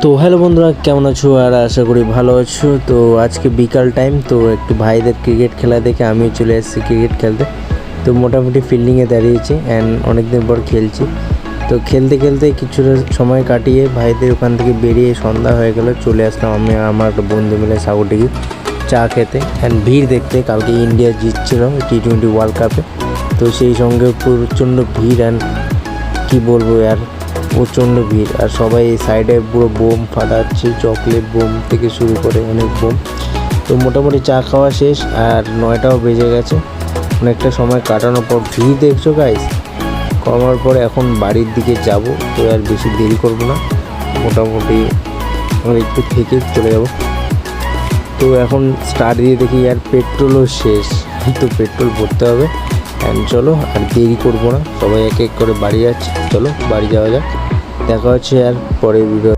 তো হ্যালো বন্ধুরা, কেমন আছো? আর আশা করি ভালো আছো। তো আজকে বিকাল টাইম, তো একটু ভাইদের ক্রিকেট খেলা দেখে আমিও চলে এসেছি ক্রিকেট খেলতে। তো মোটামুটি ফিল্ডিংয়ে দাঁড়িয়েছি অ্যান্ড অনেক দিন পর খেলছি। তো খেলতে খেলতে কিছুটা সময় কাটিয়ে ভাইদের ওখান থেকে বেরিয়ে সন্ধ্যা হয়ে গেল, চলে আসলাম আমি আমার একটা বন্ধু মিলে সাগরডিঘি চা খেতে অ্যান্ড ভিড় দেখতে। কালকে ইন্ডিয়া জিতছিল T20 ওয়ার্ল্ড কাপে, তো সেই সঙ্গে প্রচণ্ড ভিড় অ্যান্ড কী বলবো আর প্রচণ্ড ভিড়। আর সবাই এই সাইডে পুরো বোম ফাটাচ্ছে, চকলেট বোম থেকে শুরু করে অনেক বোম। তো মোটামুটি চা খাওয়া শেষ আর 9টাও বেজে গেছে। অনেকটা সময় কাটানোর পর ভিড় দেখছো গাইস, কমার পরে এখন বাড়ির দিকে যাব। তো আর বেশি দেরি করব না, মোটামুটি একটু থেকে চলে যাব। তো এখন স্টার্ট দিয়ে দেখি আর পেট্রোলও শেষ, তো পেট্রোল ভরতে হবে। অ্যান্ড চলো আর দেরি করবো না, সবাই এক এক করে বাড়ি যাচ্ছে। চলো বাড়ি যাওয়া যাক, দেখা হচ্ছে আর পরের ভিডিও।